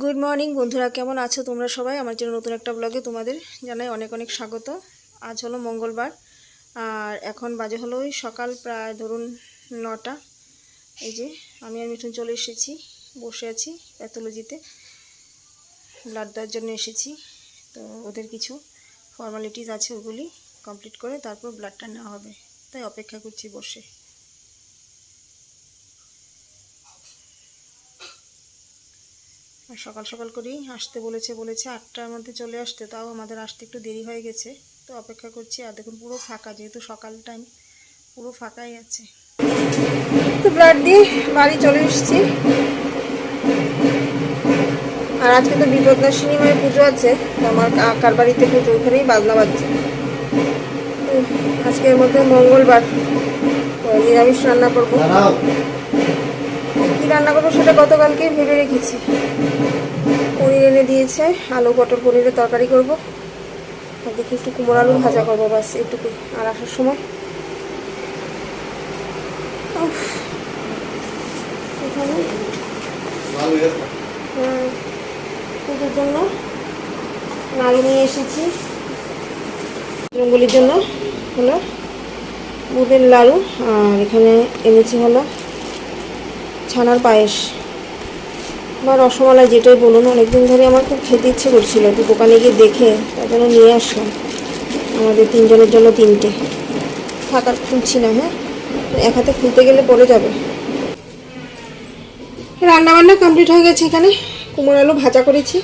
Good morning বন্ধুরা, কেমন আছো তোমরা সবাই? আমার জন্য নতুন একটা ব্লগে তোমাদের জানাই অনেক অনেক স্বাগত। আজ হলো মঙ্গলবার আর এখন বাজে হলো ওই সকাল প্রায় ধরুন 9টা। এই যে আমি আর মিঠুন চলে এসেছি, বসে আছি প্যাথোলজিতে, ব্লাড দেওয়ার জন্য এসেছি। তো ওদের কিছু ফর্মালিটিস আছে, ওগুলি কমপ্লিট করে তারপর ব্লাডটা নেওয়া হবে, তাই অপেক্ষা করছি বসে। সকাল সকাল করেই আসতে বলেছে 8টার মধ্যে চলে আসতে, তাও আমাদের আসতে একটু দেরি হয়ে গেছে, তো অপেক্ষা করছি। আর দেখুন পুরো ফাঁকা, যেহেতু সকাল টাইম পুরো ফাঁকাই আছে। তো ব্লাড দিয়ে বাড়ি চলে এসেছি। আর আজকে তো বিপদনাশিনী মায়ের পুজো আছে, তো আমার কাকার বাড়িতে পুজো, ওখানেই বাজনা বাজছে। আজকের মধ্যে মঙ্গলবার, নিরামিষ রান্না করবো। কি রান্না করবো সেটা গতকালকেই ভেবে রেখেছি। পনির এনে দিয়েছে, আলু পটল পনিরের তরকারি করব, আর দেখি একটু কুমড়ো আলু ভাজা করবো, বাস এইটুকুই। আর আসার সময় পুজোর জন্য নাড়ু নিয়ে এসেছি। রঙ্গলির জন্য হলো দুধের লাড়ু, আর এখানে এনেছি হলো ছানার পায়েস বা রসমালাই, যেটাই বলুন। অনেকদিন ধরে আমার খুব খেতে ইচ্ছে করছিল, তো দোকানে গিয়ে দেখে তার জন্য নিয়ে আসলাম। আমাদের তিনজনের জন্য 3টে। থাকার খুলছি না, হ্যাঁ, এক হাতে খুলতে গেলে পড়ে যাবে। রান্নাবান্না কমপ্লিট হয়ে গেছে। এখানে কুমড়ো আলু ভাজা করেছি,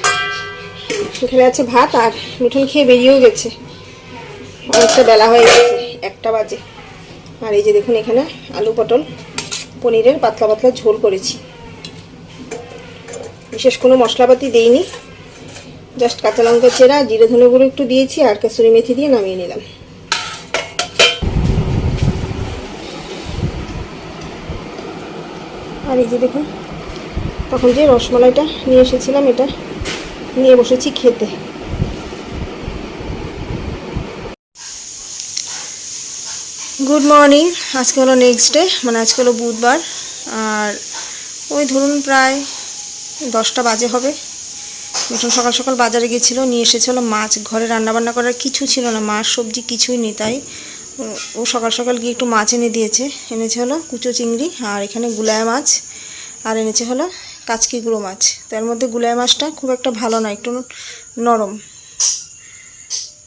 সেখানে আছে ভাত, আর মিঠুন খেয়ে বেরিয়েও গেছে। অনেকটা বেলা হয়ে গেছে, 1টা বাজে। আর এই যে দেখুন, এখানে আলু পটল পনিরের পাতলা পাতলা ঝোল করেছি। বিশেষ কোনো মশলাপাতি দেইনি, জাস্ট কাঁচা লঙ্কা চেরা, জিরে ধনে গুঁড়ো একটু দিয়েছি, আর কাসুরি মেথি দিয়ে নামিয়ে নিলাম। আর এই যে দেখুন, তখন যে রসমালাইটা নিয়ে এসেছিলাম, এটা নিয়ে বসেছি খেতে। Good morning. আজকে হলো নেক্সট ডে, মানে আজকে হলো বুধবার। আর ওই ধরুন প্রায় 10টা বাজে হবে। মিঠুন সকাল সকাল বাজারে গেছিলো, নিয়ে এসেছিলো মাছ। ঘরে রান্নাবান্না করার কিছু ছিল না, মাছ সবজি কিছুই নেই, তাই ও সকাল সকাল গিয়ে একটু মাছ এনে দিয়েছে। এনেছে হলো কুচো চিংড়ি, আর এখানে গুলায় মাছ, আর এনেছে হলো কাচকি গুঁড়ো মাছ। তার মধ্যে গুলায় মাছটা খুব একটা ভালো না, একটু নরম,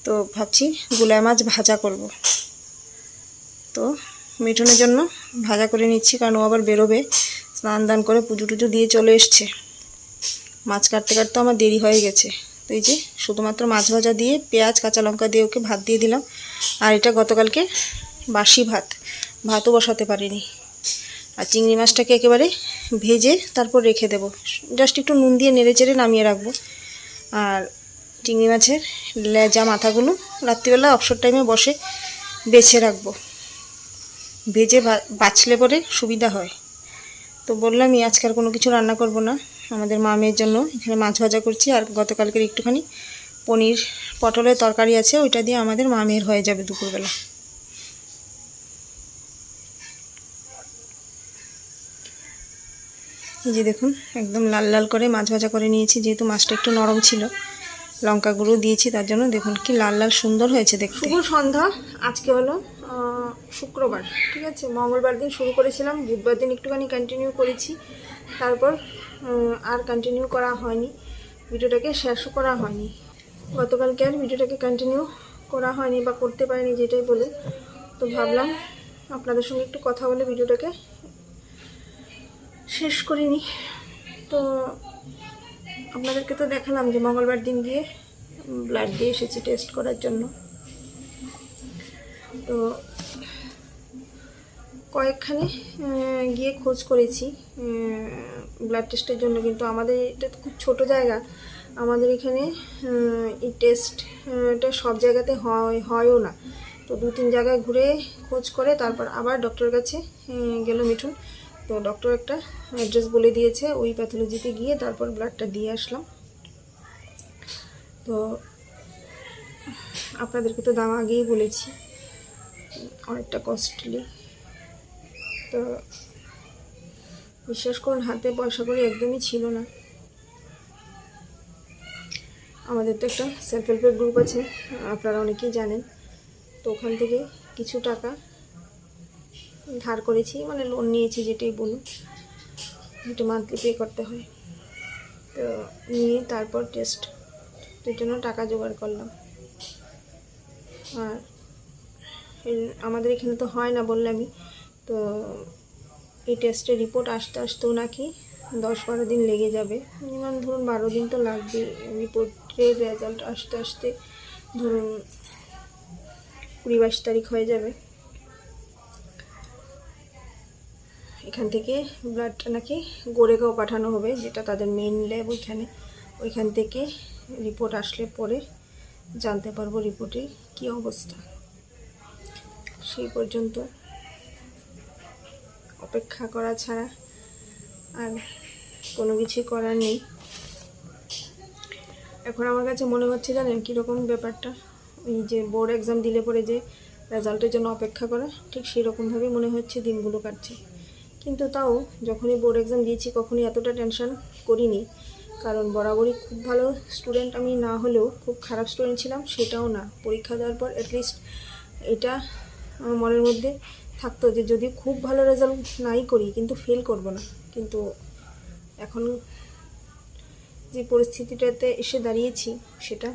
তো ভাবছি গুলায় মাছ ভাজা করব। তো মিঠুনের জন্য ভাজা করে নিচ্ছি, কারণ ও আবার বেরোবে, স্নান দান করে পুজো টুজো দিয়ে চলে এসছে। মাছ কাটতে কাটতে আমার দেরি হয়ে গেছে। তো এই যে শুধুমাত্র মাছ ভাজা দিয়ে পেঁয়াজ কাঁচা লঙ্কা দিয়ে ওকে ভাত দিয়ে দিলাম। আর এটা গতকালকে বাসি ভাত, ভাতও বসাতে পারিনি। আর চিংড়ি মাছটাকে একেবারে ভেজে তারপর রেখে দেবো, জাস্ট একটু নুন দিয়ে নেড়ে চেড়ে নামিয়ে রাখবো। আর চিংড়ি মাছের লেজা মাথাগুলো রাত্রিবেলা অবসর টাইমে বসে বেছে রাখবো, ভেজে বাছলে পরে সুবিধা হয়। তো বললামই আজকে আর কোনো কিছু রান্না করব না, আমাদের মা মেয়ের জন্য এখানে মাছ ভাজা করছি। আর গতকালকের একটুখানি পনির পটলের তরকারি আছে, ওইটা দিয়ে আমাদের মা মেয়ের হয়ে যাবে দুপুরবেলা। এই যে দেখুন, একদম লাল লাল করে মাছ ভাজা করে নিয়েছি, যেহেতু মাছটা একটু নরম ছিল, লঙ্কা গুঁড়ো দিয়েছি, তার জন্য দেখুন কি লাল লাল সুন্দর হয়েছে দেখতে। শুভ সন্ধ্যা। আজকে হলো শুক্রবার, ঠিক আছে। মঙ্গলবার দিন শুরু করেছিলাম, বুধবার দিন একটুখানি কন্টিনিউ করেছি, তারপর আর কন্টিনিউ করা হয়নি, ভিডিওটাকে শেষও করা হয়নি। গতকালকে আর ভিডিওটাকে কন্টিনিউ করা হয়নি বা করতে পারিনি, যেটাই বলে। তো ভাবলাম আপনাদের সঙ্গে একটু কথা বলে ভিডিওটাকে শেষ করিনি। তো আপনাদেরকে তো দেখালাম যে মঙ্গলবার দিন গিয়ে ব্লাড দিয়ে এসেছি টেস্ট করার জন্য। তো কয়েকখানে গিয়ে খোঁজ করেছি ব্লাড টেস্টের জন্য, কিন্তু আমাদের এটা তো খুব ছোটো জায়গা, আমাদের এখানে এই টেস্টটা সব জায়গাতে হয়ও না। তো 2-3 জায়গায় ঘুরে খোঁজ করে তারপর আবার ডক্টরের কাছে গেল মিঠুন। তো ডক্টর একটা অ্যাড্রেস বলে দিয়েছে, ওই প্যাথোলজিতে গিয়ে তারপর ব্লাডটা দিয়ে আসলাম। তো আপনাদেরকে তো দাম আগেই বলেছি, অনেকটা কস্টলি। তো বিশ্বাস করুন, হাতে পয়সা করে একদমই ছিল না। আমাদের তো একটা সেলফ হেল্পের গ্রুপ আছে, আপনারা অনেকেই জানেন। তো ওখান থেকে কিছু টাকা ধার করেছি, মানে লোন নিয়েছি যেটাই বলুন, এটা মান্থলি পে করতে হয়। তো নিয়ে তারপর টেস্টের জন্য টাকা জোগাড় করলাম। আর আমাদের এখানে তো হয় না বললামই, তো এই টেস্টের রিপোর্ট আসতে আসতেও নাকি 10-12 দিন লেগে যাবে, মিনিমাম ধরুন 12 দিন তো লাগবে। রিপোর্টের রেজাল্ট আসতে আসতে ধরুন 20-22 তারিখ হয়ে যাবে। এখান থেকে ব্লাডটা নাকি গোরেগাঁও পাঠানো হবে, যেটা তাদের মেইন ল্যাব ওইখান থেকে রিপোর্ট আসলে পরে জানতে পারবো রিপোর্টে কী অবস্থা। সেই পর্যন্ত অপেক্ষা করা ছাড়া আর কোনো কিছুই করার নেই। এখন আমার কাছে মনে হচ্ছে জানেন কীরকম ব্যাপারটা, ওই যে বোর্ড এক্সাম দিলে পরে যে রেজাল্টের জন্য অপেক্ষা করা, ঠিক সেই রকমভাবেই মনে হচ্ছে দিনগুলো কাটছে। কিন্তু তাও যখনই বোর্ড এক্সাম দিয়েছি কখনই এতটা টেনশন করিনি, কারণ বরাবরই খুব ভালো স্টুডেন্ট আমি না হলেও খুব খারাপ স্টুডেন্ট ছিলাম সেটাও না। পরীক্ষা দেওয়ার পর অ্যাটলিস্ট এটা আমার মনের মধ্যে থাকতো যে যদি খুব ভালো রেজাল্ট নাই করি কিন্তু ফেল করব না। কিন্তু এখন যে পরিস্থিতিটাতে এসে দাঁড়িয়েছি, সেটা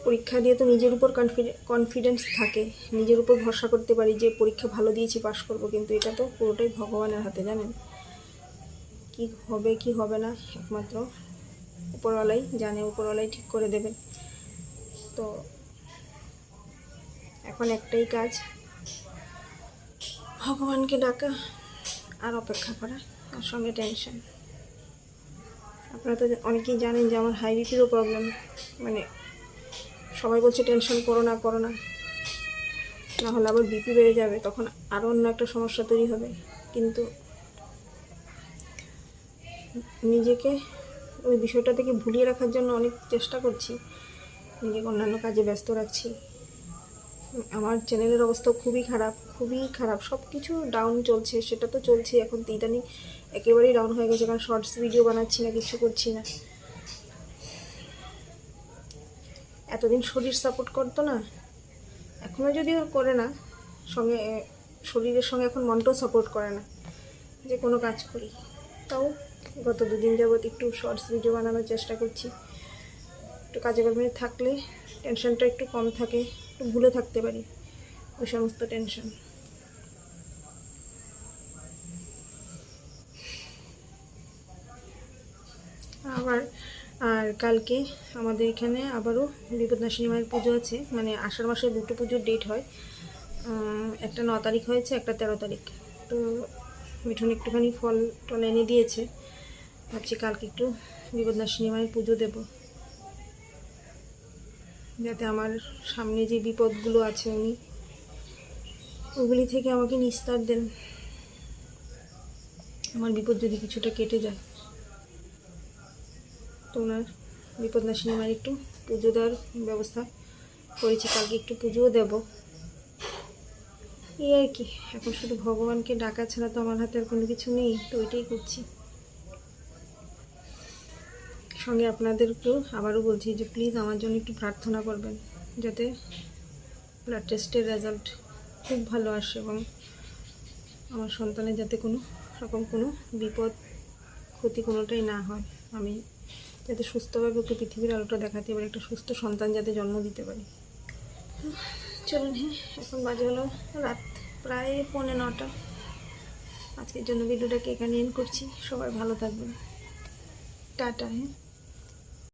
পরীক্ষা দিয়ে তো নিজের উপর কনফিডেন্স থাকে, নিজের উপর ভরসা করতে পারি যে পরীক্ষা ভালো দিয়েছি, পাশ করব। কিন্তু এটা তো পুরোটাই ভগবানের হাতে, জানেন কি হবে কি হবে না একমাত্র উপরওয়ালাই জানে, উপরওয়ালাই ঠিক করে দেবেন। তো এখন একটাই কাজ, ভগবানকে ডাকা আর অপেক্ষা করা, আর সঙ্গে টেনশন। আপনারা তো অনেকেই জানেন যে আমার হাই বিপিরও প্রবলেম, মানে সবাই বলছে টেনশন করো না না হলে আবার বিপি বেড়ে যাবে, তখন আরও অন্য একটা সমস্যা তৈরি হবে। কিন্তু নিজেকে ওই বিষয়টা থেকে ভুলিয়ে রাখার জন্য অনেক চেষ্টা করছি, নিজেকে অন্যান্য কাজে ব্যস্ত রাখছি। আমার চ্যানেলের অবস্থা খুবই খারাপ, সব কিছু ডাউন চলছে, সেটা তো চলছে। এখন ইদানিং একেবারেই ডাউন হয়ে গেছে, কারণ শর্টস ভিডিও বানাচ্ছি না, কিছু করছি না। এতদিন শরীর সাপোর্ট করতো না, এখনও যদিও করে না, সঙ্গে শরীরের সঙ্গে এখন মনটাও সাপোর্ট করে না যে কোনো কাজ করি। তাও গত 2 দিন যাবৎ একটু শর্টস ভিডিও বানানোর চেষ্টা করছি। একটু কাজে কর্মে থাকলে টেনশনটা একটু কম থাকে, একটু ভুলে থাকতে পারি ওই সমস্ত টেনশন। আর কালকে আমাদের এখানে আবারও বিপদনাশিনী মায়ের পুজো আছে, মানে আষাঢ় মাসে 2টো পুজোর ডেট হয়, একটা 9 তারিখ হয়েছে, একটা 13 তারিখ। তো মিঠুন একটুখানি ফল টল এনে দিয়েছে, ভাবছি কালকে একটু বিপদনাশিনী মায়ের পুজো দেব, যাতে আমার সামনে যে বিপদগুলো আছে উনি ওগুলি থেকে আমাকে নিস্তার দেন, আমার বিপদ যদি কিছুটা কেটে যায়। তো ওনার বিপদনাশিনী মায়ের একটু পুজো দেওয়ার ব্যবস্থা করেছি, কালকে একটু পুজোও দেব, এই আর কি। এখন শুধু ভগবানকে ডাকা ছাড়া তো আমার হাতে আর কোনো কিছু নেই, তো ওইটাই করছি। সঙ্গে আপনাদেরকেও আবারও বলছি যে প্লিজ আমার জন্য একটু প্রার্থনা করবেন, যাতে ব্লাড টেস্টের রেজাল্ট খুব ভালো আসে এবং আমার সন্তানের যাতে কোনো বিপদ ক্ষতি কোনোটাই না হয়, আমি যাতে সুস্থভাবে ওকে পৃথিবীর আলোটা দেখাতে পারি, একটা সুস্থ সন্তান যাতে জন্ম দিতে পারি। চলুন, হ্যাঁ, এখন বাজে হলো রাত প্রায় 9:45। আজকের জন্য ভিডিওটাকে এখানে এন্ড করছি। সবাই ভালো থাকবেন, টাটা। হ্যাঁ।